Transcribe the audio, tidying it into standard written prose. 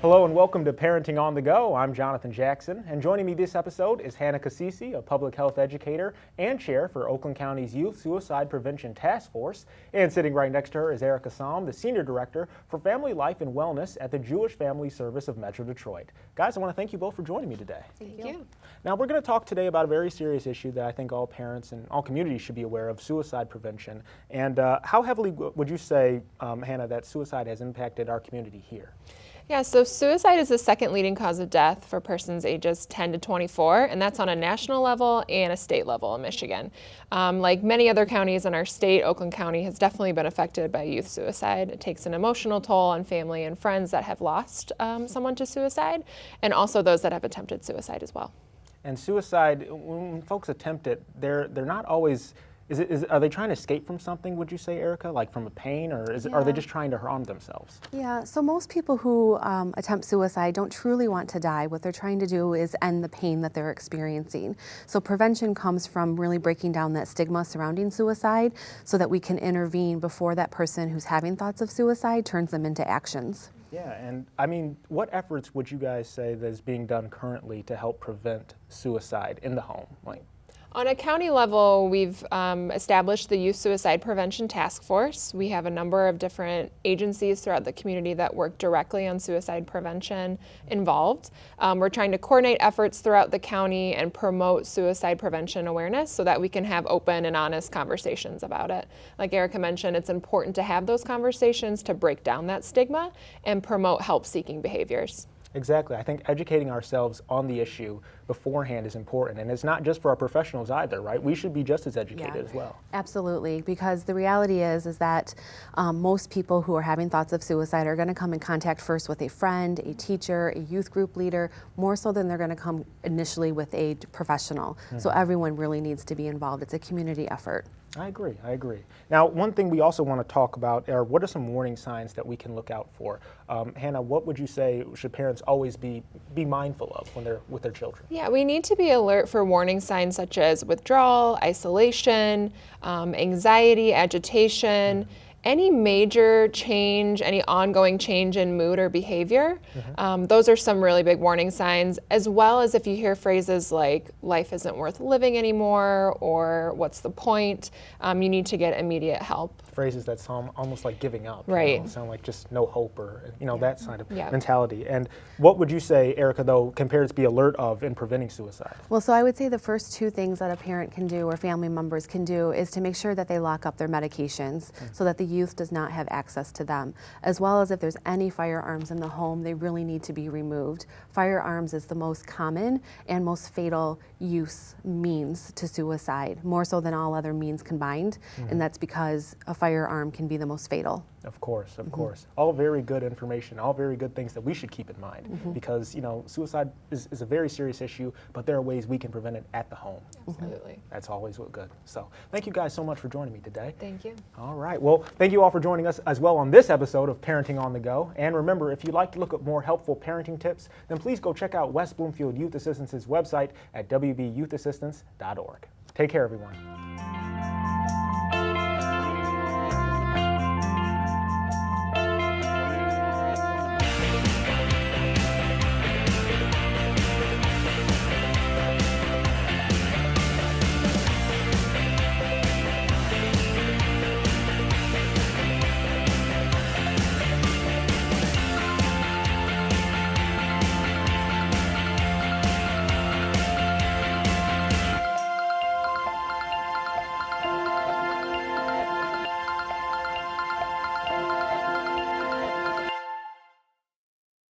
Hello and welcome to Parenting on the Go. I'm Jonathan Jackson, and joining me this episode is Hanna Cassise, a Public Health Educator and Chair for Oakland County's Youth Suicide Prevention Task Force. And sitting right next to her is Erica Saum, the Senior Director for Family Life and Wellness at the Jewish Family Service of Metro Detroit. Guys, I want to thank you both for joining me today. Thank you. Now, we're going to talk today about a very serious issue that I think all parents and all communities should be aware of, suicide prevention. And how heavily would you say, Hanna, that suicide has impacted our community here? Yeah, so suicide is the second leading cause of death for persons ages 10 to 24, and that's on a national level and a state level in Michigan. Like many other counties in our state, Oakland County has definitely been affected by youth suicide. It takes an emotional toll on family and friends that have lost someone to suicide, and also those that have attempted suicide as well. And suicide, when folks attempt it, they're not always, are they trying to escape from something, would you say, Erica, like from a pain, or are they just trying to harm themselves? Yeah, so most people who attempt suicide don't truly want to die. What they're trying to do is end the pain that they're experiencing. So prevention comes from really breaking down that stigma surrounding suicide so that we can intervene before that person who's having thoughts of suicide turns them into actions. Yeah, and I mean, what efforts would you guys say that is being done currently to help prevent suicide in the home? On a county level, we've established the Youth Suicide Prevention Task Force. We have a number of different agencies throughout the community that work directly on suicide prevention involved. We're trying to coordinate efforts throughout the county and promote suicide prevention awareness so that we can have open and honest conversations about it. Like Erica mentioned, it's important to have those conversations to break down that stigma and promote help-seeking behaviors. Exactly. I think educating ourselves on the issue beforehand is important, and it's not just for our professionals either, right? We should be just as educated as well. Absolutely, because the reality is that most people who are having thoughts of suicide are going to come in contact first with a friend, a teacher, a youth group leader, more so than they're going to come initially with a professional. Mm-hmm. So everyone really needs to be involved. It's a community effort. I agree. Now, one thing we also want to talk about are what are some warning signs that we can look out for? Hanna, what would you say should parents always be mindful of when they're with their children? Yeah, we need to be alert for warning signs such as withdrawal, isolation, anxiety, agitation, any major change, any ongoing change in mood or behavior. Those are some really big warning signs, as well as if you hear phrases like life isn't worth living anymore or what's the point, you need to get immediate help. Phrases that sound almost like giving up, right? Sound like just no hope or that kind of mentality. And what would you say, Erica, though, can parents be alert of in preventing suicide? Well, so I would say the first two things that a parent can do or family members can do is to make sure that they lock up their medications so that the youth does not have access to them, as well as if there's any firearms in the home, they really need to be removed. Firearms is the most common and most fatal means to suicide, more so than all other means combined, and that's because a firearm can be the most fatal. Of course. All very good information, all very good things that we should keep in mind because, suicide is a very serious issue, but there are ways we can prevent it at the home. Absolutely. That's always good. So thank you guys so much for joining me today. Thank you. All right. Well, thank you all for joining us as well on this episode of Parenting on the Go. And remember, if you'd like to look at more helpful parenting tips, then please go check out West Bloomfield Youth Assistance's website at wbyouthassistance.org. Take care, everyone.